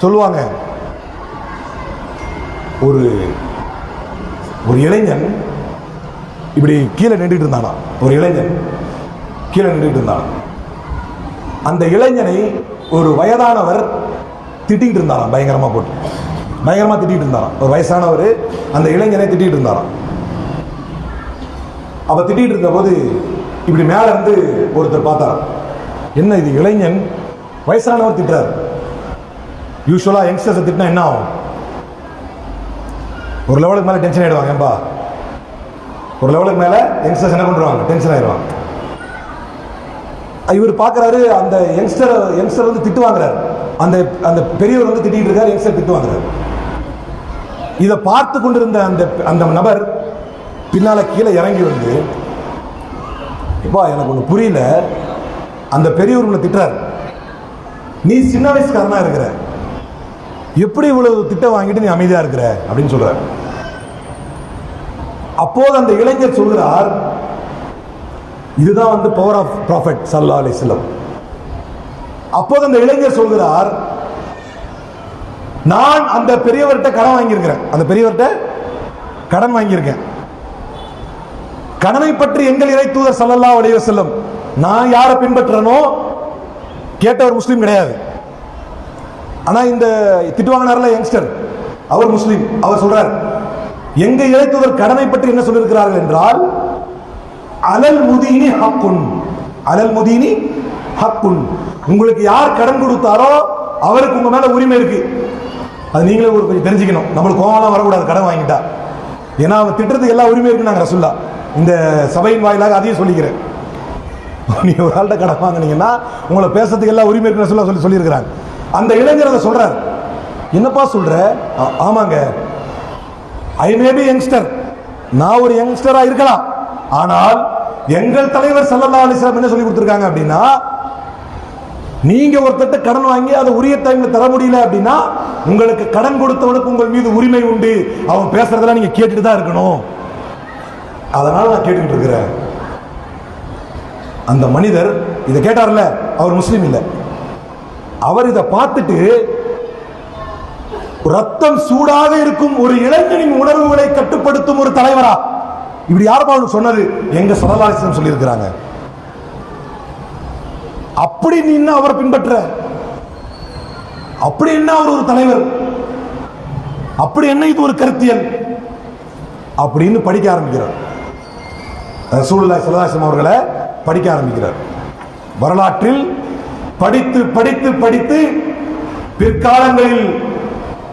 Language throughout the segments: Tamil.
சொல்லுவாங்க, ஒரு ஒரு இளைஞன் இப்படி கீழே நின்றுட்டு இருந்தானா. ஒரு இளைஞன் கீழே நின்றுட்டு இருந்தானா. அந்த இளைஞனை ஒரு வயதானவர் திட்டிகிட்டு இருந்தாராம். பயங்கரமா திட்டிகிட்டு இருந்தாராம். ஒரு வயசானவர் அந்த இளைஞனை திட்டிகிட்டு இருந்தாராம். அப்ப திட்டிகிட்டு இருந்த போது இப்படி மேல இருந்து ஒருத்தர் பார்த்தாராம். என்ன இது, இளைஞன் வயசானவர் திட்டுறாரு. யூஸ்வலா யங்ஸ்டர்ஸ் திட்டினா என்ன ஆகும்? ஒரு லெவலுக்கு மேல டென்ஷன் ஆயிடுவாங்க. ஏன்பா, ஒரு லெவலுக்கு மேல யங்ஸ்டர்ஸ் என்ன பண்றாங்க, டென்ஷன் ஆயிடுவாங்க. இவர் பார்க்கறாரு, அந்த யங்ஸ்டர் வந்து திட்டு வாங்குறாரு. அந்த அந்த பெரியவர் வந்து திட்டிட்டு இருக்காரு, யங்ஸ்டர் திட்டு வாங்குறாரு. இதை பார்த்து கொண்டிருந்த அந்த நபர் பின்னால கீழே இறங்கி வந்து, இப்பா எனக்கு ஒன்று புரியல, அந்த பெரியவர் உன்னை திட்டுறாரு, நீ சின்ன வயசுக்காரனா இருக்கிற, எப்படி இவ்வளவு திட்டம் வாங்கிட்டு நீ அமைதியா இருக்கிற அப்படின்னு சொல்றாரு. அப்போது அந்த இளைஞர் சொல்கிறார், இதுதான் வந்து பவர் ஆஃப் ப்ராஃபெட் ஸல்லல்லாஹு அலைஹி வஸல்லம். அப்போது அந்த இளைஞர் சொல்கிறார், நான் அந்த பெரியவர்கிட்ட கடன் வாங்கியிருக்கிறேன், அந்த பெரியவர்கிட்ட கடன் வாங்கியிருக்கேன். கடனை பற்றி எங்கள் இறை தூதர் ஸல்லல்லாஹு அலைஹி வஸல்லம், நான் யாரை பின்பற்றனோ, கேட்டவர் முஸ்லீம் கிடையாது, ஆனா இந்த திட்டுவாங்கனார்ல யங்ஸ்டர், அவர் முஸ்லீம். அவர் சொல்றார், எங்க இறை தூதர் கடனை பற்றி என்ன சொல்லியிருக்கிறார்கள் என்றால், அலல் முதீனி ஹக்குன், அலல் முதீனி ஹக்குன், உங்களுக்கு யார் கடன் கொடுத்தாரோ அவருக்கு உங்க மேல உரிமை இருக்கு. அது நீங்களே ஒரு கொஞ்சம் தெரிஞ்சுக்கணும். நம்மளுக்கு கோவம்லாம் வரக்கூடாது கடன் வாங்கிட்டா. ஏன்னா அவன் திட்டுறதுக்கு எல்லா உரிமை இருக்கு. நாங்கள் ரசூல்லா இந்த சபையின் வாயிலாக அதையும் சொல்லிக்கிறேன். நீங்க ஒரு ஆள்கிட்ட கடன் வாங்கினீங்கன்னா உங்களை பேசுறதுக்கு எல்லா உரிமை இருக்குன்னு சொல்லியிருக்கிறாங்க. அந்த இளைஞர் அதை சொல்றார். என்னப்பா சொல்ற? ஆமாங்க, ஐ மே பி யங்ஸ்டர், நான் ஒரு யங்ஸ்டரா இருக்கலாம், ஆனால் எங்கள் தலைவர் ஸல்லல்லாஹு அலைஹி வஸல்லம் என்ன சொல்லி கொடுத்திருக்காங்க அப்படின்னா, நீங்க ஒருத்தட்ட கடன் வாங்கி அதை உரிய டைம்ல தர முடியல அப்படின்னா உங்களுக்கு கடன் கொடுத்தவனுக்கு உங்கள் மீது உரிமை உண்டு, அவன் பேசுறதெல்லாம் நீங்க கேட்டுட்டு தான் இருக்கணும். அதனால நான் கேட்டுக்கிட்டு இருக்கிறேன். அந்த மனிதர் இதை கேட்டார்ல, அவர் முஸ்லீம் இல்லை. அவர் இதை பார்த்துட்டு, ரத்தம் சூடாக இருக்கும் ஒரு இளைஞனின் உணர்வுகளை கட்டுப்படுத்தும் ஒரு தலைவரா, இப்படி யாருப்பா சொன்னது? எங்க ஸல்லல்லாஹு அலைஹி வஸல்லம் சொல்லி இருக்கிறாங்க. அப்படி நீ என்ன அவரை பின்பற்ற, அப்படி என்ன அவர் ஒரு தலைவர், அப்படி என்ன இது ஒரு கருத்தியல் அப்படின்னு படிக்க ஆரம்பிக்கிறார். ரசூலுல்லாஹி ஸல்லல்லாஹு அலைஹி வஸல்லம் அவர்களை படிக்க ஆரம்பிக்கிறார். வரலாற்றில் படித்து படித்து படித்து பிற்காலங்களில்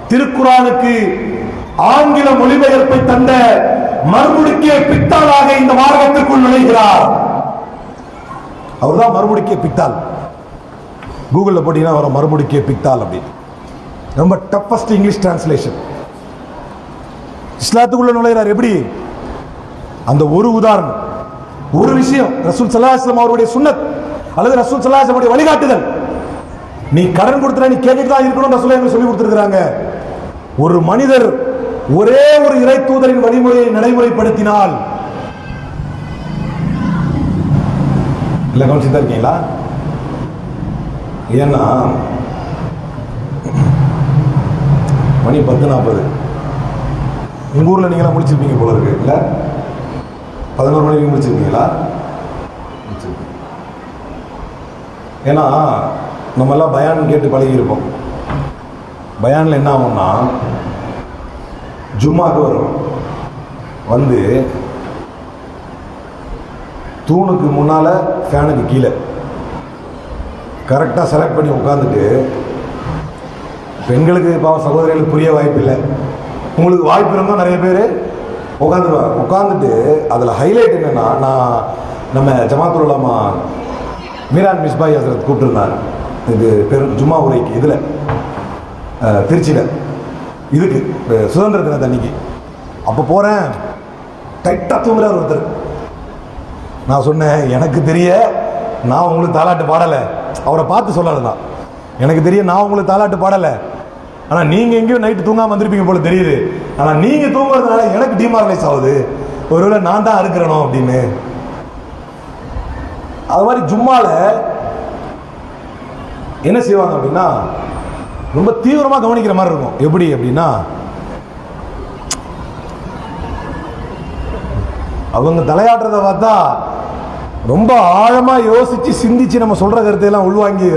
திருக்குர்ஆனுக்கு ஆங்கில மொழிபெயர்ப்பை தந்த மறுமுடிக்கிய பித்தாளாக இந்த மார்க்கத்திற்குள் நுழைகிறார். அவர்தான் மறுமுடிக்கிய பித்தாள். கூகுளில் போட்டீங்கன்னா வரும் மறுமுடிக்கிய பித்தாள் அப்படின்னு. ரொம்ப டஃபஸ்ட் இங்கிலீஷ் டிரான்ஸ்லேஷன். இஸ்லாத்துக்குள்ள நுழைகிறார். எப்படி? அந்த ஒரு உதாரணம், ஒரு விஷயம், ரசூல் ஸல்லல்லாஹு அலைஹி வஸல்லம் அவருடைய சுன்னத் அல்லது ரசூல் ஸல்லல்லாஹு அலைஹி வஸல்லம் வழிகாட்டுதல். நீ கடன் கொடுத்தா நீ கேட்டுட்டு தான் இருக்கணும் ரசூலுல்லாஹி சொல்லி கொடுத்திருக்காங்க. ஒரு மனிதர் ஒரே ஒரு இறை தூதரின் வழிமுறையை நடைமுறைப்படுத்தினால், இல்ல கவனிச்சுதான் இருக்கீங்களா? ஏன்னா மணி 10:40. உங்க ஊர்ல நீங்களா முடிச்சிருப்பீங்க போல இருக்கு. இல்ல 11 மணிக்கு முடிச்சிருக்கீங்களா? ஏன்னா நம்ம எல்லாம் பயான் கேட்டு பழகி இருப்போம். பயான்ல என்ன ஆகும்னா, ஜும்மாக்கு வரும், வந்து தூணுக்கு முன்னால ஃபேனுக்கு கீழே கரெக்டாக செலக்ட் பண்ணி உட்காந்துட்டு, பெண்களுக்கு பாவம் சகோதரிகளுக்கு புரிய வாய்ப்பு இல்லை, உங்களுக்கு வாய்ப்பு இருந்தால் நிறைய பேர் உட்காந்துருவாங்க. உட்காந்துட்டு அதில் ஹைலைட் என்னென்னா, நான் நம்ம ஜமாத்துல் உலமா மீரான் மிஸ்பாய் ஹசரத் கூப்பிட்டுருந்தார் இது ஜும்மா உரைக்கு, இதில் திருச்சியில், இதுக்கு சுதந்திர தின அன்னைக்கு. அப்போ போகிறேன், டைட்டாக தூங்குறார் ஒருத்தர். நான் சொன்னேன், எனக்கு தெரிய நான் உங்களுக்கு தாலாட்டு பாடலை, அவரை பார்த்து சொல்லலைதான், எனக்கு தெரிய நான் உங்களுக்கு தாலாட்டு பாடலை, ஆனால் நீங்கள் எங்கேயும் நைட்டு தூங்காமல் வந்திருப்பீங்க போல தெரியுது, ஆனால் நீங்கள் தூங்குறதுனால எனக்கு டிமாரலைஸ் ஆகுது, ஒருவேளை நான் தான் இருக்கிறனோ அப்படின்னு. அது மாதிரி ஜும்மால என்ன செய்வாங்க அப்படின்னா, ரொம்ப தீவிரமா கவனிக்கிற மாதிரி இருக்கும். எப்படி அப்படின்னா, அவங்க தலையாட்டுறத பார்த்தா ரொம்ப ஆழமா யோசிச்சு சிந்திச்சு நம்ம சொல்ற கருத்தையெல்லாம் உள்வாங்கி,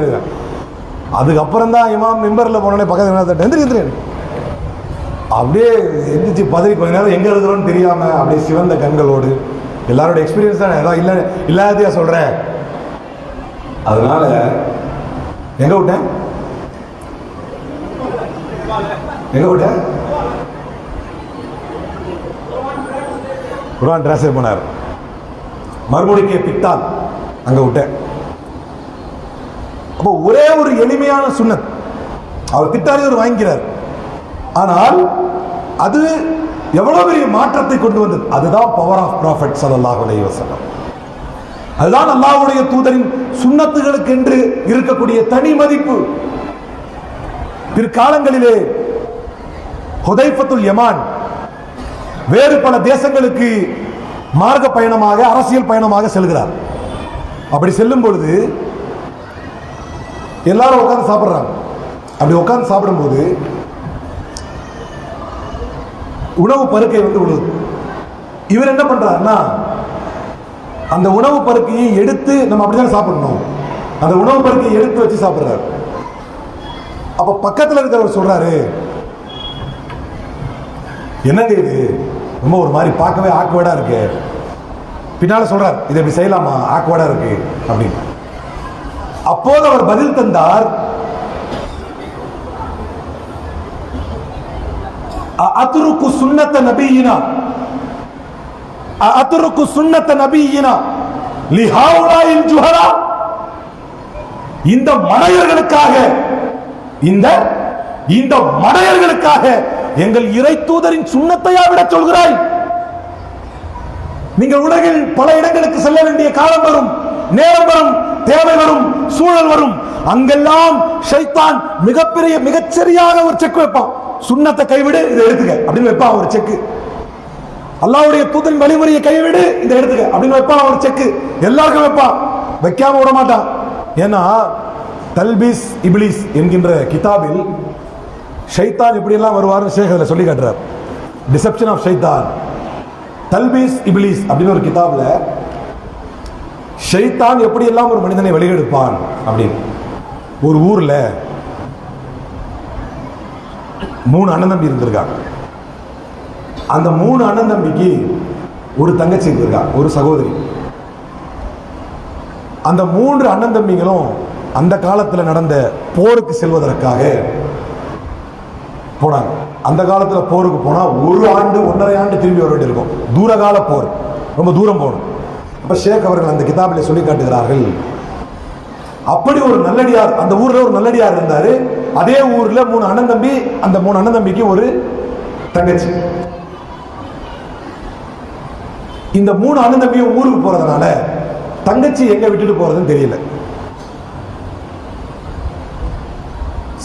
அதுக்கப்புறம் தான் இமாம் மிம்பர்ல போனோடனே பக்கத்துல எந்திரி அப்படியே எந்திரிச்சு பதறி கொஞ்ச நேரம் எங்க இருக்கிறோன்னு தெரியாம அப்படியே சிவந்த கண்களோடு, எல்லாரோட எக்ஸ்பீரியன்ஸ் தான், ஏதாவது இல்லாததையா சொல்றேன். அதனால எங்க விட்டேன் குர்ஆன் டிரான்ஸ்லேட் பண்ணார், மறுபடிக்கு பித்தால் அங்க விட்டேன். அப்போ ஒரே ஒரு எளிமையான சுன்னத் அவர் திட்டாலே ஒரு வாங்கிக்கிறார். ஆனால் அது எவ்வளவு பெரிய மாற்றத்தை கொண்டு வந்தது. அதுதான் பவர் ஆஃப் ப்ராஃபெட் ஸல்லல்லாஹு அலைஹி வஸல்லம். அதுதான் அல்லாஹ்வுடைய தூதரின் சுன்னத்துகளுக்கு என்று இருக்கக்கூடிய தனி மதிப்பு. பிற்காலங்களிலே ஹுதைஃபத்துல் யமான் வேறு பல தேசங்களுக்கு மார்க்க பயணமாக, அரசியல் பயணமாக செல்கிறார். அப்படி செல்லும் பொழுது எல்லாரும் உட்கார்ந்து சாப்பிடுறாங்க. அப்படி உட்கார்ந்து சாப்பிடும்போது உணவு பருக்கை விழுது. இவர் என்ன பண்றாருன்னா, அந்த உணவு பருக்கையை எடுத்து, நம்ம அப்படிதான் சாப்பிடணும், அந்த உணவு பருக்கையை எடுத்து வச்சு சாப்பிடுறாரு. அப்ப பக்கத்தில் இருக்கிறவர் சொல்றாரு, என்னங்க இது ரொம்ப ஒரு மாதிரி பார்க்கவே ஆக்வர்டா இருக்கு. பின்னால சொல்றார், இதை இப்படி செய்யலாமா, ஆக்வர்டா இருக்கு அப்படின்னு. அப்போது அவர் பதில் தந்தார், அத்ருக்கு சுன்னத்த நபியினா, அத்ருக்கு சுன்னத்த நபியினா லிஹாவுலாயில் ஜுஹரா. இந்த மடையர்களுக்காக, இந்த மடையர்களுக்காக எங்கள் இறை தூதரின் சுன்னத்தையா விட சொல்கிறாய்? நீங்கள் உலகில் பல இடங்களுக்கு செல்ல வேண்டிய காலம் வரும், நேரம் வரும், தேவை வரும், சூழல் வரும். அங்கெல்லாம் ஷைத்தான் மிகச்சரியாக ஒரு செக் வைப்பான். சுன்னத்தை கைவிடு, இதை எடுத்துக்க அப்படின்னு வைப்பான் ஒரு செக். அல்லாஹ்வுடைய தூதரின் வழிமுறையை கைவிடு, இதை எடுத்துக்க அப்படின்னு வைப்பான் ஒரு செக். எல்லாருக்கும் வைப்பான், வைக்காம விட மாட்டான். ஏன்னா தல்பீஸ் இப்லீஸ் என்கின்ற கிதாபில் ஷைத்தான் எப்படி எல்லாம் வருவார்னு ஷேக் அதில் சொல்லி காட்டுறார். டிசெப்ஷன் ஆஃப் ஷைத்தான், தல்பீஸ் இப்லீஸ் அப்படின்னு ஒரு கிதாப்ல ஷைத்தான் எப்படி எல்லாம் ஒரு மனிதனை வெளியெடுப்பான் அப்படின்னு. ஒரு ஊர்ல 3 அண்ணன் தம்பி இருந்திருக்காங்க. அந்த 3 அண்ணன் தம்பிக்கு ஒரு தங்கச்சி இருந்திருக்கா, ஒரு சகோதரி. அந்த 3 அண்ணன் தம்பிகளும் அந்த காலத்தில் நடந்த போருக்கு செல்வதற்காக போனாங்க. அந்த காலத்தில் போருக்கு போனா 1 ஆண்டு 1.5 ஆண்டு திரும்பி வர வேண்டியிருக்கும். தூரகால போர், ரொம்ப தூரம் போகணும். அப்ப ஷேக் அவர்கள் அந்த கிதாபில் சொல்லி காட்டுகிறார்கள், அப்படி ஒரு நல்லடியார் அந்த ஊர்ல ஒரு நல்லடியார் இருந்தாரு. அதே ஊர்ல 3 அண்ணன் தம்பி, அந்த 3 அண்ணன் தம்பிக்கு ஒரு தங்கச்சி. இந்த 3 அண்ணன் தம்பியும் ஊருக்கு போறதுனால தங்கச்சி எங்க விட்டுட்டு போறதுன்னு தெரியல.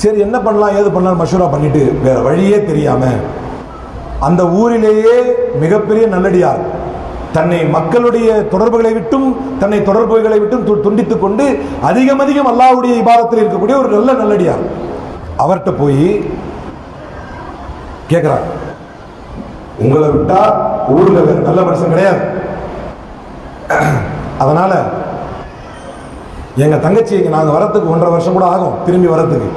சரி என்ன பண்ணலாம் ஏது பண்ணலாம் மஷூரா பண்ணிட்டு வேற வழியே தெரியாம அந்த ஊரிலேயே மிகப்பெரிய நல்லடியார், தன்னை மக்களுடைய தொடர்புகளை விட்டும் தன்னை தொடர்புகளை விட்டும் துண்டித்துக் கொண்டு அதிகம் அல்லாஹ்வுடைய இபாதத்தில் இருக்கக்கூடிய ஒரு நல்லடியார், அவர்கிட்ட போய் கேட்கிறார், உங்களை விட்டா ஊர்ல வேற நல்ல மனுஷன் கிடையாது, அதனால எங்க தங்கச்சி நாங்க வரத்துக்கு 1.5 வருஷம் கூட ஆகும் திரும்பி வரத்துக்கு,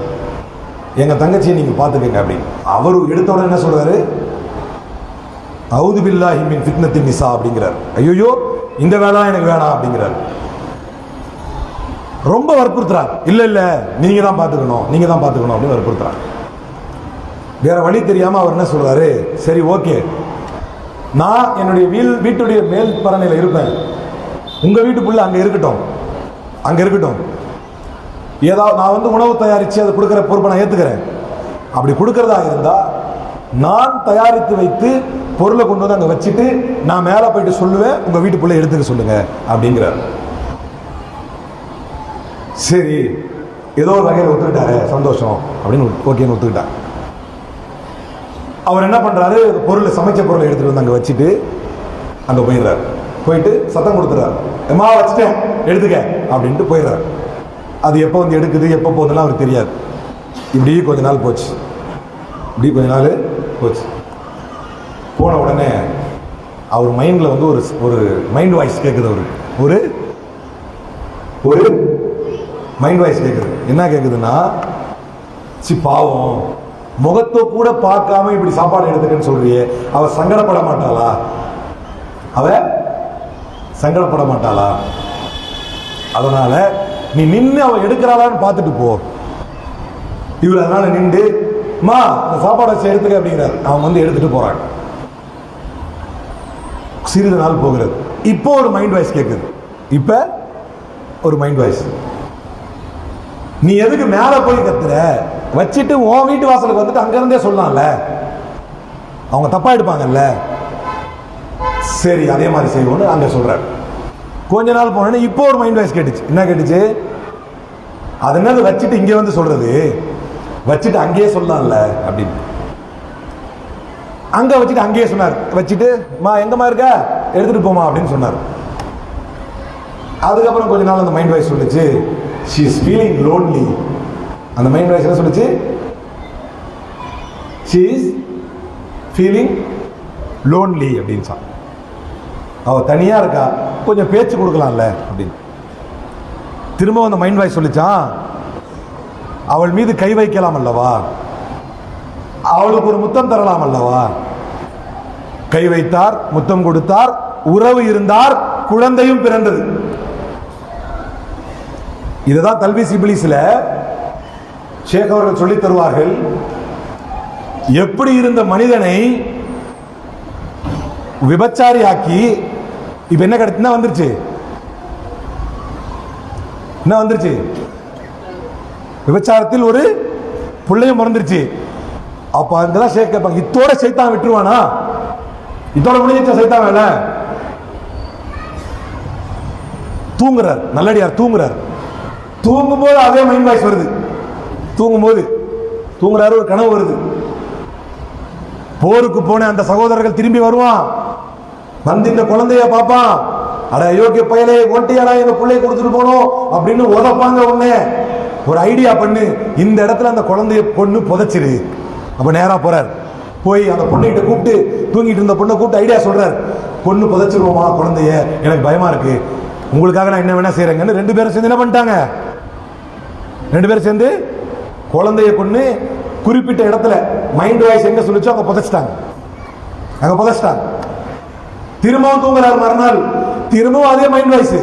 எங்க தங்கச்சியை நீங்க பாத்துக்கங்க அப்படின்னு. அவரு எடுத்த உடனே என்ன சொல்றாரு, அவுது பில்லாஹி மின் ஃபித்னத்தின் நிசா அப்படிங்கிறார். ஐயோ இந்த வேலை எனக்கு வேணாம் அப்படிங்கிறார். ரொம்ப வற்புறுத்துறாங்க. இல்ல நீங்க தான் பாத்துக்கணும் அப்படின்னு வற்புறுத்துறாங்க. வேற வழி தெரியாம அவர் என்ன சொல்றாரு, சரி ஓகே நான் என்னுடைய வீட்டுடைய மேல் பரணையில இருப்பேன், உங்க வீட்டுக்குள்ள அங்க இருக்கட்டும், ஏதாவது நான் உணவு தயாரிச்சு அதை கொடுக்கிற பொறுப்பை நான் ஏத்துக்கிறேன். அப்படி கொடுக்கறதா இருந்தா நான் தயாரித்து வைத்து பொருளை கொண்டு வந்து அங்க வச்சுட்டு நான் மேல போயிட்டு சொல்லுவேன், உங்க வீட்டுக்குள்ள எடுத்துக்க சொல்லுங்க அப்படிங்கிறார். சரி ஏதோ ஒரு வகையில் ஒத்துக்கிட்டாரு, சந்தோஷம் அப்படின்னு ஓகேன்னு ஒத்துக்கிட்டார். அவர் என்ன பண்றாரு, சமைச்ச பொருளை எடுத்துட்டு வந்து அங்க வச்சுட்டு அங்க போயிடுறாரு. போயிட்டு சத்தம் கொடுத்துறாரு, எம்மா வச்சுட்டேன் எடுத்துக்க அப்படின்ட்டு போயிடுறாரு. அது எப்போ வந்து எடுக்குது எப்போ போகுதுலாம் அவருக்கு தெரியாது. இப்படி கொஞ்ச நாள் போச்சு. போன உடனே அவர் மைண்டில் வந்து ஒரு மைண்ட் வாய்ஸ் கேட்குது. ஒரு மைண்ட் வாய்ஸ் கேட்குது. என்ன கேட்குதுன்னா, பாவம், முகத்தை கூட பார்க்காம இப்படி சாப்பாடு எடுத்துக்கன்னு சொல்றியே, அவ சங்கடப்பட மாட்டாளா? அதனால நீ நின்று அவ எடுக்கிறாளான்னு பார்த்துட்டு போ. இவர் அதனால நின்று, மா இந்த சாப்பாடு வச்சு எடுத்துக்க அப்படிங்கிறார். அவன் வந்து எடுத்துட்டு போறான். சிறிது நாள் போகிறது. இப்போ ஒரு மைண்ட் வாய்ஸ் கேட்குது. நீ எதுக்கு மேல போய் கத்துற? வச்சுட்டு உன் வீட்டு வாசலுக்கு வந்துட்டு அங்க இருந்தே சொல்லலாம்ல, அவங்க தப்பா எடுப்பாங்கல்ல. சரி, அதே மாதிரி செய்வோம்னு அங்க சொல்றாரு. கொஞ்ச நாள் போனோன்னு இப்போ ஒரு மைண்ட் வாய்ஸ் கேட்டுச்சு. என்ன கேட்டுச்சு? அது என்னது வச்சுட்டு இங்கே வந்து சொல்றது, வச்சுட்டு அங்கேயே சொல்லலாம்ல அப்படின்னு. அங்க வச்சுட்டு அங்கேயே சொன்னார். வச்சுட்டு, மா எங்கம்மா இருக்க, எடுத்துட்டு போமா அப்படின்னு சொன்னார். அதுக்கப்புறம் கொஞ்ச நாள் அந்த மைண்ட் வாய்ஸ் சொல்லுச்சு, she is feeling lonely. அந்த மைண்ட் வாய்ஸ் என்ன சொல்லுச்சு? she is feeling lonely அப்படின்னு சொன்னா. அவ தனியா இருக்கா, கொஞ்சம் பேச்சு கொடுக்கலாம்ல அப்படின்னு. திரும்ப அந்த மைண்ட் வாய்ஸ் சொல்லிச்சான், அவள் மீது கை வைக்கலாம் அல்லவா, அவளுக்கு ஒரு முத்தம் தரலாம் அல்லவா. கை வைத்தார், முத்தம் கொடுத்தார், உறவு இருந்தார், குழந்தையும் பிறந்தது. இதுதான் தல்பீஸ் இப்லீஸ்ல ஷேக் அவர்கள் சொல்லித் தருவார்கள். எப்படி இருந்த மனிதனை விபச்சாரி ஆக்கி இப்ப என்ன கிடைச்சு என்ன வந்துருச்சு? விபச்சாரத்தில் ஒரு பிள்ளையும் பிறந்துருச்சு. அப்ப அங்கதான் ஷேக் கேட்பாங்க, இத்தோட சைத்தான் விட்டுருவானா? இதோட முடிஞ்ச சைத்தான் வேலை. தூங்குறார், நல்லடியார் தூங்குறார். தூங்கும்போது அதே மைண்ட் வாய்ஸ் வருது. தூங்குறாரு, ஒரு கனவு வருது. போருக்கு போன அந்த சகோதரர்கள் திரும்பி வருவான், வந்து இந்த குழந்தைய பார்ப்பான். அட அயோக்கிய பயலே, ஒட்டியாடா எங்க பிள்ளைய கொடுத்துட்டு போனோம் அப்படின்னு உதப்பாங்க. உடனே ஒரு ஐடியா பண்ணு, இந்த இடத்துல அந்த குழந்தைய பொண்ணு புதைச்சிரு. அப்ப நேரா போறார், போய் அந்த பொண்ணுகிட்ட கூப்பிட்டு, தூங்கிட்டு இருந்த பொண்ணை கூப்பிட்டு ஐடியா சொல்றார். பொண்ணு புதைச்சிருவோமா குழந்தைய, எனக்கு பயமா இருக்கு, உங்களுக்காக நான் என்ன வேணா செய்யறேங்கன்னு 2 பேரும் சேர்ந்து என்ன பண்ணிட்டாங்க? 2 பேரும் சேர்ந்து குழந்தைய கொண்டு குறிப்பிட்ட இடத்துல மைண்ட் வாய்ஸ் எங்க சொல்லிச்சோ அங்க புதைச்சிட்டாங்க. திரும்பவும் தூங்குறாரு. மறுநாள் திரும்பவும் அதே மைண்ட் வாய்ஸ்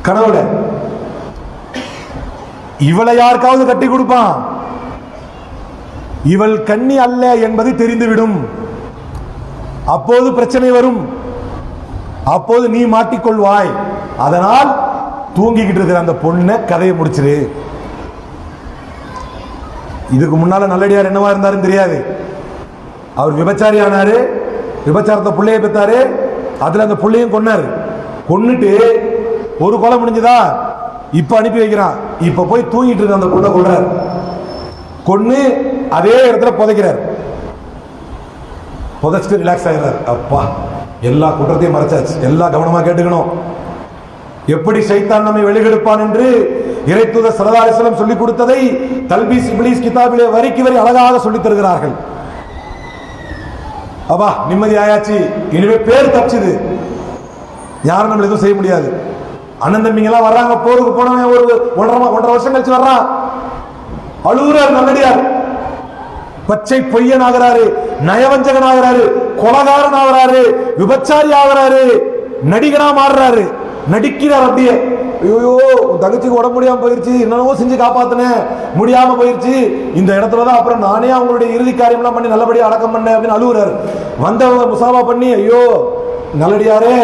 கனவுல. இவளை யாருக்காவது கட்டி கொடுப்பான், இவள் கன்னி அல்ல என்பது தெரிந்துவிடும். அப்போது பிரச்சனை வரும், அப்போது நீ மாட்டிக்கொள்வாய். அதனால் தூங்கிக்கிட்டு இருக்கிற அந்த பொண்ணை கதையை முடிச்சிரு. இதுக்கு முன்னால நல்லடியார் என்னவா இருந்தாருன்னு தெரியாது. அவர் விபச்சாரி ஆனாரு, விபச்சாரத்தை பிள்ளைய பெற்றாரு, அதுல அந்த பிள்ளையும் கொன்னாரு. கொன்னுட்டு ஒரு கொலை முடிஞ்சதா, இப்ப அனுப்பி வைக்கிறான். இப்ப போய் தூங்கிட்டு இருக்க அந்த பொண்ணை கொல்றார். கொன்னு அதே இடத்துல புதைக்கிறார். புதைச்சிட்டு ரிலாக்ஸ் ஆகிறார். அப்பா, எல்லா குற்றத்தையும் மறைச்சாச்சு. எல்லாம் கவனமா கேட்டுக்கணும். எப்படி சைத்தான் நம்மை வெளியெடுப்பான் என்று இறைத்தூதர் ஸல்லல்லாஹு அலைஹி வஸல்லம் சொல்லிக் கொடுத்ததை தல்பீஸ் இப்லீஸ் கிதாபிலே வரிக்கு வரி அழகாக சொல்லித் தருகிறார்கள். அப்பா, நிம்மதி ஆயாச்சு, இனிமே பேர் தப்பிச்சுது, யாரும் நம்மள எதுவும் செய்ய முடியாது. அண்ணன் தம்பிங்க எல்லாம் வர்றாங்க, போருக்கு போனவன் ஒரு 1.5 வருஷம் கழிச்சு வர்றான். அழுகுறார் நல்லடியார். பச்சை பொய்யன் ஆகிறாரு, நயவஞ்சகன் ஆகிறாரு, கொலகாரன் ஆகிறாரு, விபச்சாரி ஆகிறாரு, நடிகனா மாறுறாரு, நடிக்கிறார். அப்படியே ஐயோ தங்கச்சிக்கு உடம்பு முடியாம போயிருச்சு, என்னென்னவோ செஞ்சு காப்பாத்தினேன், முடியாம போயிருச்சு, இந்த இடத்துலதான் அப்புறம் நானே அவங்களுடைய இறுதி காரியம்லாம் பண்ணி நல்லபடியா அடக்கம் பண்ணேன் அப்படின்னு அழுகுறாரு. வந்தவங்க முசாபா பண்ணி, ஐயோ நல்லடியாரே,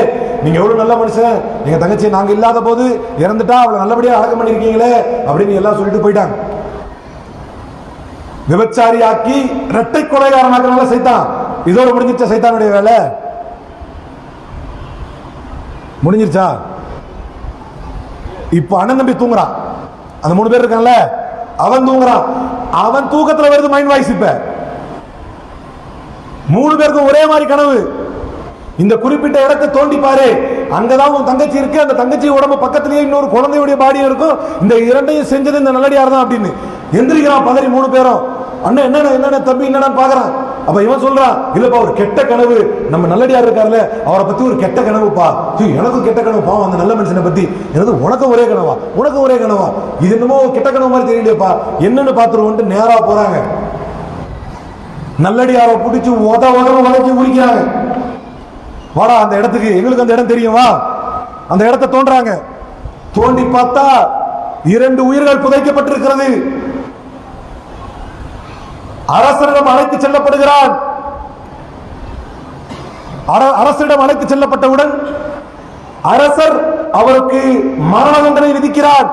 நீங்க எவ்வளவு நல்ல மனுஷன், எங்க தங்கச்சி நாங்க இல்லாத போது இறந்துட்டா அவளை நல்லபடியா அடக்கம் பண்ணிருக்கீங்களே அப்படின்னு எல்லாம் சொல்லிட்டு போயிட்டாங்க. விபச்சாரி ஆக்கி இரட்டை கொலைகாரனாக்க சைத்தான். இதோட முடிஞ்சிருச்சா சைத்தானுடைய வேலை? முடிஞ்சிருச்சா? இப்ப அண்ணன் தம்பி தூங்குறான், அந்த 3 பேர் இருக்கான்ல, அவன் தூங்குறான். அவன் தூக்கத்துல வருது மைண்ட் வாய்ஸ். இப்ப 3 பேருக்கும் ஒரே மாதிரி கனவு. இந்த குறிப்பிட்ட இடத்தை தோண்டி பாரு, அங்கதான் உன் தங்கச்சி இருக்கு, அந்த தங்கச்சி உடம்பு பக்கத்திலேயே இன்னொரு குழந்தையுடைய பாடியும் இருக்கும், இந்த இரண்டையும் செஞ்சது இந்த நல்லடியார் தான் அப்படின்னு எந்திரிக்கிறான் பதறி 3 பேரும். அண்ணன் என்னென்ன தம்பி என்னன்னு பாக்குறான். அப்ப இவன் சொல்றான், இல்லப்பா ஒரு கெட்ட கனவு, நம்ம நல்லடியார் இருக்காருல்ல அவரை பத்தி ஒரு கெட்ட கனவுப்பா. எனக்கும் கெட்ட கனவு பாவம், அந்த நல்ல மனுஷனை பத்தி. எனது உனக்கும் ஒரே கனவா? உனக்கும் ஒரே கனவா? இது என்னமோ கெட்ட கனவு மாதிரி தெரியலையப்பா, என்னன்னு பாத்துருவோம். நேரா போறாங்க, நல்லடியாரை பிடிச்சு உதச்சி குடிக்கிறாங்க. வாடா அந்த இடத்துக்கு, எங்களுக்கு அந்த இடம் தெரியும், வா. அந்த இடத்தை தோன்றாங்க. தோண்டி பார்த்தா 2 உயிர்கள் புதைக்கப்பட்டிருக்கிறது. அரசரிடம் அழைத்து செல்லப்படுகிறான். அரசரிடம் அழைத்து செல்லப்பட்டவுடன் அரசர் அவருக்கு மரண தண்டனை விதிக்கிறார்.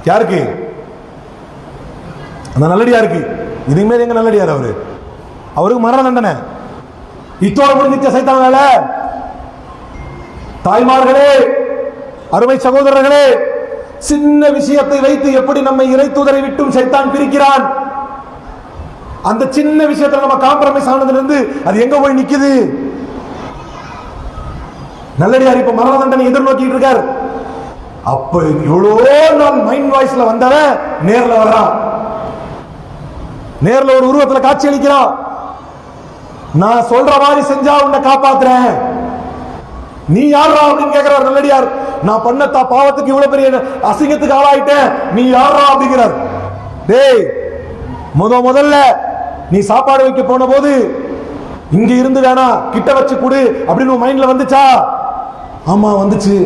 யாருக்கு? அந்த நல்லடியாருக்கு. இதுமே எங்க நல்லடியார் அவருக்கு மரண தண்டனை. இத்தோட முடிஞ்சிச்ச சைத்தான் வேலை. தாய்மார்களே, அருமை சகோதரர்களே, சின்ன விஷயத்தை வைத்து எப்படி நம்மை இறை தூதரை விட்டும் சைத்தான் பிரிக்கிறான். அந்த சின்ன விஷயத்துல நம்ம காம்ப்ரமைஸ் ஆனதுல இருந்து அது எங்க போய் நிக்குது? நல்லடியார் இப்ப மரண தண்டனை எதிர்நோக்கிட்டு இருக்கார். அப்ப எவ்வளோ நாள் மைண்ட் வாய்ஸ்ல வந்தவன் நேர்ல வர்றான். நேர்ல ஒரு உருவத்துல காட்சி அளிக்கிறான். நான் சொல்ற மாதிரி செஞ்சா உன்னை காப்பாத்துறேன். நீ யாரா அப்படின்னு கேட்கிறார் நல்லடியார். நான் பண்ண பாவத்துக்கு இவ்வளவு பெரிய அசிங்கத்துக்கு ஆளாயிட்டேன், நீ யாரா அப்படிங்கிறார். டேய், முதல்ல நீ சாப்பாடு வைக்க போன போது இங்க இருந்து வேணா கிட்ட வச்சு கொடு அப்படின்னு மைண்ட்ல வந்துச்சா? ஆமா வந்துச்சு.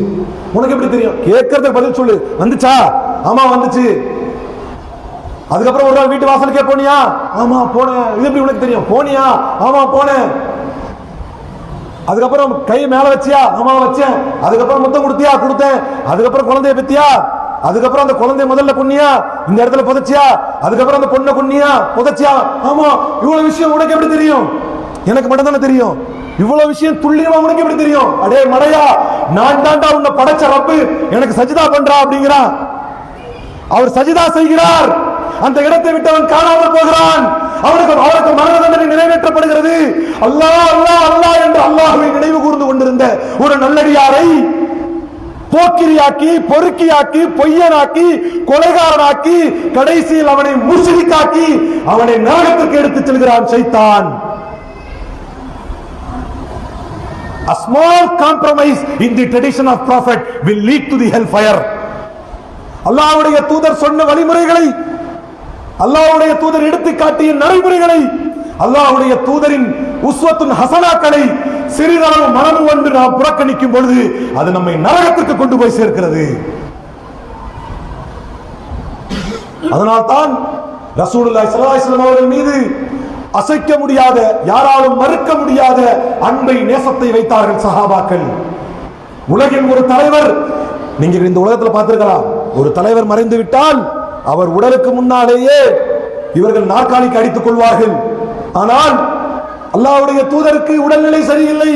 உனக்கு எப்படி தெரியும்? கேட்கறதுக்கு பதில் சொல்லு. வந்துச்சா? ஆமா வந்துச்சு. அதுக்கப்புறம் ஒரு நாள் வீட்டு வாசலுக்கே போனியா? ஆமா போனேன். இது எப்படி உனக்கு தெரியும்? போனியா? ஆமா போனேன். அதுக்கப்புறம் கை மேல வச்சியா? ஆமா வச்சேன். அதுக்கப்புறம் முத்தம் கொடுத்தியா? கொடுத்தேன். அதுக்கப்புறம் குழந்தைய பெத்தியா? அதுக்கப்புறம் அந்த குழந்தைய முதல்ல கொன்னியா? இந்த இடத்துல புதைச்சியா? அதுக்கப்புறம் அந்த பொண்ணை கொன்னியா? புதைச்சியா? ஆமா. இவ்வளவு விஷயம் உனக்கு எப்படி தெரியும்? எனக்கு மட்டும் தானே தெரியும். இவ்வளவு விஷயம் துல்லியமா உனக்கு எப்படி தெரியும்? அடே மடையா, நான் தாண்டா உன்னை படைச்ச ரப்பு, எனக்கு சஜிதா பண்றா அப்படிங்கிறான். அவர் சஜிதா செய்கிறார். அந்த இடத்தை விட்டு அவன் காணாமல் போகிறான். அவருக்கு மரண தண்டனை நிறைவேற்றப்படுகிறது. அல்லாஹ் அல்லாஹ் அல்லாஹ் என்று அல்லாஹ்வை நினைவு கூர்ந்து கொண்டிருந்த ஒரு நல்லடியாரை போக்கிரியாக்கி, பொறுக்கியாக்கி, பொய்யனாக்கி, கொலைகாரனாக்கி, கடைசியில் அவனை முஷ்ரிக்காக்கி அவனை நரகத்திற்கு எடுத்துச் செல்கிறான் சைத்தான். A small compromise in the tradition of prophet will lead to the hellfire. அல்லாஹ்வுடைய தூதர் சொன்ன வழிமுறைகளை, அல்லாஹ்வுடைய தூதர் எடுத்து காட்டிய நடைமுறைகளை, அல்லாஹ்வுடைய தூதரின் உஸ்வத்துன் ஹசனாக்களை சிறிதளவு மனமு வந்து நாம் புறக்கணிக்கும் பொழுது அது நம்மை நரகத்திற்கு கொண்டு போய் சேர்க்கிறது. அதனால்தான் ரசூலுல்லாஹி ஸல்லல்லாஹு அலைஹி வஸல்லம் அவர்கள் மீது அசைக்க முடியாத, யாராலும் மறுக்க முடியாத அன்பை, நேசத்தை வைத்தார்கள் சஹாபாக்கள். உலகின் ஒரு தலைவர், நீங்க இந்த உலகத்தில் பார்த்திருக்கலாம், ஒரு தலைவர் மறைந்து விட்டால் அவர் உடலுக்கு முன்னாலேயே இவர்கள் நாற்காலிக்கு அடித்துக் கொள்வார்கள். ஆனால் அல்லாஹ்வுடைய தூதருக்கு உடல்நிலை சரியில்லை.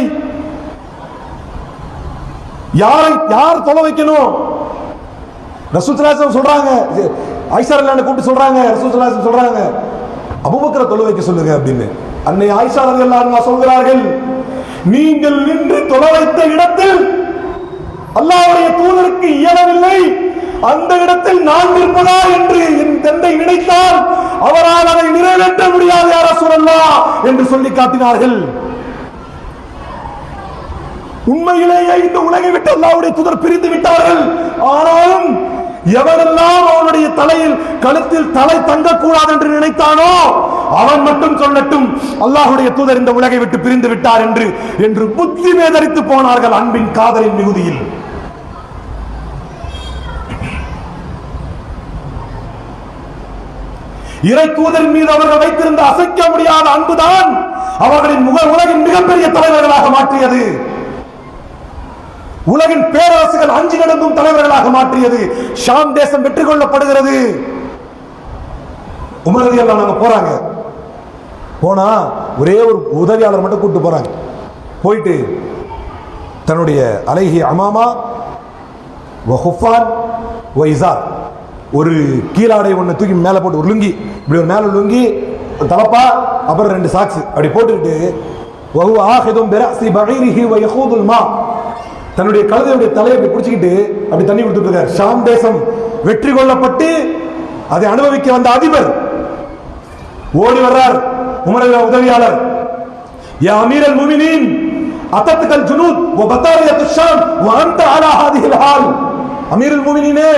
யார் தொலை வைக்கணும்? ரசூல் ஸல்லல்லாஹு அலைஹி வஸல்லம் சொல்றாங்க, ஆயிஷா ரலியல்லாஹு கூப்பிட்டு சொல்றாங்க, ரசூல் ஸல்லல்லாஹு அலைஹி வஸல்லம் சொல்றாங்க, அபூபக்கரை தொலை வைக்க சொல்லுங்க அப்படின்னு. அன்னை ஆயிஷா ரலியல்லாஹு அன்ஹா சொல்கிறார்கள், நீங்கள் நின்று தொலை வைத்த இடத்தில் அல்லாஹ்வுடைய தூதருக்கு இயலவில்லை, அந்த இடத்தில் நான் இருப்பதா என்று என் தந்தை நினைத்தால் அவரால் அதை நிறைவேற்ற முடியாது யா ரசூலல்லாஹ் என்று சொல்லி காட்டினார்கள். உண்மையிலேயே இந்த உலகை விட்டு அல்லாஹ்வுடைய தூதர் பிரிந்து விட்டார்கள். ஆனாலும் எவனெல்லாம் அவனுடைய தலையில், கழுத்தில் தலை தங்கக்கூடாது என்று நினைத்தானோ அவன் மட்டும் சொல்லட்டும் அல்லாஹ்வுடைய தூதர் இந்த உலகை விட்டு பிரிந்து விட்டார் என்று புத்தி வேதரித்து போனார்கள் அன்பின் காதலின் மிகுதியில். இறை தூதரின் மீது அவர்கள் வைத்திருந்த அசைக்க முடியாத அன்புதான் அவர்களின் உலகின் மிகப்பெரிய தலைவர்களாக மாற்றியது. உலகின் பேரரசுகள் அஞ்சு நடந்தும் தலைவர்களாக மாற்றியது. ஷாம் தேசம் வெற்றி கொள்ளப்படுகிறது. உமர் ரலியல்லாஹு அன்ஹு போறாங்க. போனா ஒரே ஒரு உதவியாளர் மட்டும் கூப்பிட்டு போறாங்க. போயிட்டு தன்னுடைய அலைஹி அமாமா வ ஹுஃபான் வ இஸார், ஒரு கீழாடை ஒன்று தூக்கி மேலே போட்டு, ஒரு லுங்கி, இப்படி ஒரு மேலே லுங்கி, தலப்பா, அப்புறம் 2 சாக்ஸ் அப்படி போட்டுக்கிட்டு வஹுவ ஆஹிதும் பிரஸி பஈரிஹி வ யகூதுல் மா. தன்னுடைய கழுதையுடைய தலையை பிடிச்சிக்கிட்டு அப்படி தண்ணி கொடுத்துட்டு இருக்கார். ஷாம் தேசம் வெற்றி கொள்ளப்பட்டு அதை அனுபவிக்க வந்த அதிபர் ஓடி வர்றார். உமர் உதவியாளர், யா அமீரல் முஃமினீன் அத்தத்துகல் ஜுனூத் வ பதாரியாத்து ஷாம் வ அன்த அலா ஹாதிஹில் ஹால். அமீருல் முஃமினீனே,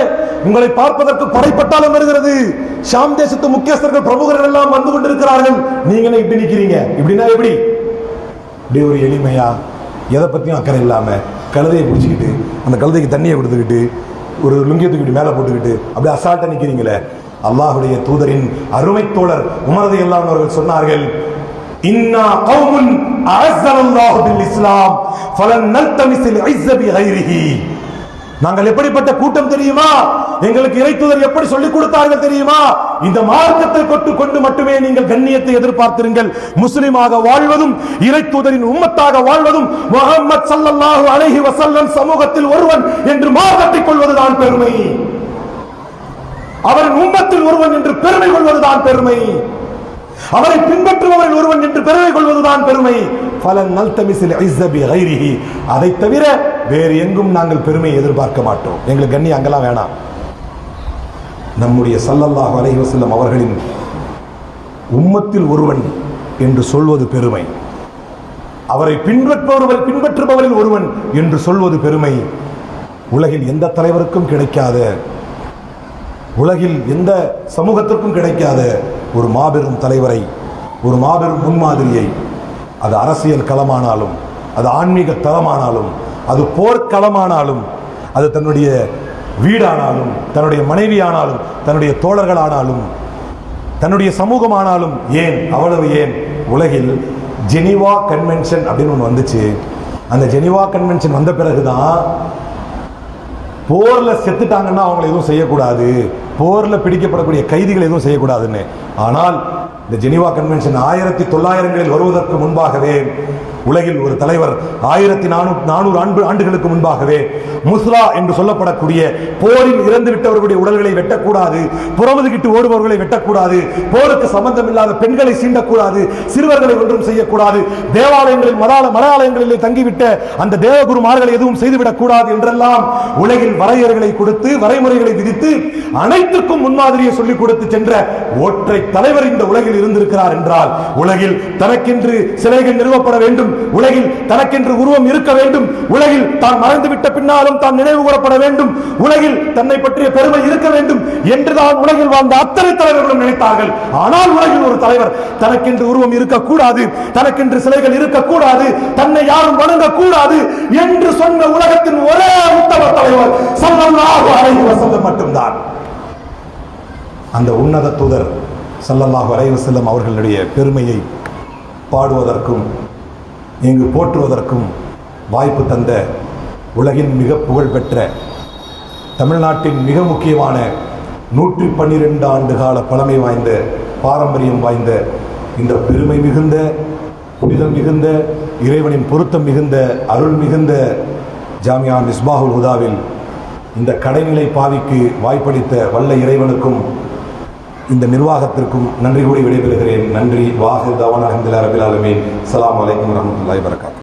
உங்களை பார்ப்பதற்கு படைப்பட்டாலும் வருகிறது, ஷாம் தேசத்து முக்கியஸ்தர்கள் பிரமுகர்கள் எல்லாம் வந்து கொண்டிருக்கிறார்கள், நீங்க என்ன இப்படி நிக்கிறீங்க? இப்படின்னா எப்படி? இப்படி ஒரு எளிமையா, எதை பத்தியும் அக்கறை இல்லாம கழுதையை பிடிச்சிக்கிட்டு அந்த கழுதைக்கு தண்ணியை கொடுத்துக்கிட்டு ஒரு லுங்கியை தூக்கிட்டு மேலே போட்டுக்கிட்டு அப்படியே அசால்ட்டா நிக்கிறீங்களே. அல்லாஹுடைய தூதரின் அருமை தோழர் உமர் ரலியல்லாஹு அன்ஹு அவர்கள் சொன்னார்கள், இன்னா கௌமுன் அஅஸ்ஸனல்லாஹு பில் இஸ்லாம் ஃபலன் நல்தமிஸில் இஸ்ஸ பிகைரிஹி. நாங்கள் எப்படிப்பட்ட கூட்டம் தெரியுமா? எங்களுக்கு இறைத்தூதர் எப்படி சொல்லிக் கொடுத்தார்கள் தெரியுமா? இந்த மார்க்கத்தை கொண்டு மட்டுமே நீங்கள் கண்ணியத்தை எதிர்பார்த்திருங்கள். முஸ்லிமாக வாழ்வதும் இறைத்தூதரின் உம்மத்தாக வாழ்வதும் முஹம்மது ஸல்லல்லாஹு அலைஹி வஸல்லம் சமூகத்தில் ஒருவன் என்று மார்க்கத்தை கொள்வதுதான் பெருமை. அவரின் உம்மத்தில் ஒருவன் என்று பெருமை கொள்வதுதான் பெருமை. அவரை பின்பற்றுபவர்கள் ஒருவன் என்று பெருமை கொள்வதுதான் பெருமை. ஃபலன் நல்தமிஸில் இஸ்ஸ பிகைரிஹி. அதை தவிர வேறு எங்கும் நாங்கள் பெருமையை எதிர்பார்க்க மாட்டோம். எங்களுக்கு கண்ணி அங்கெல்லாம் வேணாம். நம்முடைய ஸல்லல்லாஹு அலைஹி வஸல்லம் அவர்களின் உம்மத்தில் ஒருவன் என்று சொல்வது பெருமை. அவரை பின்பற்றுபவரில் ஒருவன் என்று சொல்வது பெருமை. உலகில் எந்த தலைவருக்கும் கிடைக்காத, உலகில் எந்த சமூகத்திற்கும் கிடைக்காத ஒரு மாபெரும் தலைவரை, ஒரு மாபெரும் முன்மாதிரியை, அது அரசியல் களமானாலும், அது ஆன்மீக தளமானாலும், அது போர்க்களமானாலும், அது தன்னுடைய வீடானாலும், தன்னுடைய மனைவி ஆனாலும், தன்னுடைய தோழர்கள் ஆனாலும், தன்னுடைய சமூகம் ஆனாலும், ஏன் அவ்வளவு ஏன் உலகில் ஜெனீவா கன்வென்ஷன் அப்படின்னு ஒன்று வந்துச்சு. அந்த ஜெனீவா கன்வென்ஷன் வந்த பிறகுதான் போர்ல செத்துட்டாங்கன்னா அவங்களை எதுவும் செய்யக்கூடாது, போர்ல பிடிக்கப்படக்கூடிய கைதிகள் எதுவும் செய்யக்கூடாதுன்னு. ஆனால் இந்த ஜெனீவா கன்வென்ஷன் 1900களில் வருவதற்கு முன்பாகவே உலகில் ஒரு தலைவர் 1400 ஆண்டுகளுக்கு முன்பாகவே முஸ்லா என்று சொல்லப்படக்கூடிய போரில் இறந்து விட்டவர்களுடைய உடல்களை வெட்டக்கூடாது, புறமுதுகிட்டு ஓடுபவர்களை வெட்டக்கூடாது, போருக்கு சம்பந்தம் இல்லாத பெண்களை சீண்டக்கூடாது, சிறுவர்களை ஒன்றும் செய்யக்கூடாது, தேவாலயங்களில் மடாலயங்களில் தங்கிவிட்ட அந்த தேவகுருமார்களை எதுவும் செய்துவிடக் கூடாது என்றெல்லாம் உலகில் வரையறைகளை கொடுத்து, வரைமுறைகளை விதித்து, அனைத்துக்கும் முன்மாதிரியை சொல்லிக் கொடுத்து சென்ற ஒற்றை தலைவர் இந்த உலகில் இருந்திருக்கிறார் என்றால், உலகில் தனக்கென்று சிலைகள் நிறுவப்பட வேண்டும், உலகில் தனக்கென்று உருவம் இருக்க வேண்டும், உலகில் தான் மறைந்துவிட்ட பின்னாலும் தான் நினைவு கூறப்பட வேண்டும், உலகில் தன்னை பற்றிய பெருமை இருக்க வேண்டும் என்றுதான் உலகில் வாழ்ந்த அத்தனை தலைவர்களும் நினைத்தார்கள். ஆனால் உலகில் ஒரு தலைவர் தனக்கென்று உருவம் இருக்கக்கூடாது, தனக்கென்று சிலைகள் இருக்கக்கூடாது, தன்னை யாரும் வணங்கக்கூடாது என்று சொன்ன உலகத்தின் ஒரே உத்தம தலைவர் ஸல்லல்லாஹு அலைஹி வஸல்லம் மட்டும்தான். அந்த உன்னத தூதர் ஸல்லல்லாஹு அலைஹி வஸல்லம் அவர்களுடைய பெருமையை பாடுவதற்கும் இங்கு போற்றுவதற்கும் வாய்ப்பு தந்த உலகின் மிக புகழ்பெற்ற, தமிழ்நாட்டின் மிக முக்கியமான 112 ஆண்டு கால பழமை வாய்ந்த, பாரம்பரியம் வாய்ந்த, இந்த பெருமை மிகுந்த, புனிதம் மிகுந்த, இறைவனின் பொருத்தம் மிகுந்த, அருள் மிகுந்த ஜாமியா மிஸ்பாஹுல் ஹுதாவில் இந்த கடைநிலை பாவிக்கு வாய்ப்பளித்த வல்ல இறைவனுக்கும் இந்த நிர்வாகத்திற்கும் நன்றி கூறி விடைபெறுகிறேன். நன்றி. வாஹிர் தவானா அல்ஹம்துலில்லாஹி ரப்பில் ஆலமீன். அஸ்ஸலாமு அலைக்கும் வரஹ்மத்துல்லாஹி வபரகாத்துஹு.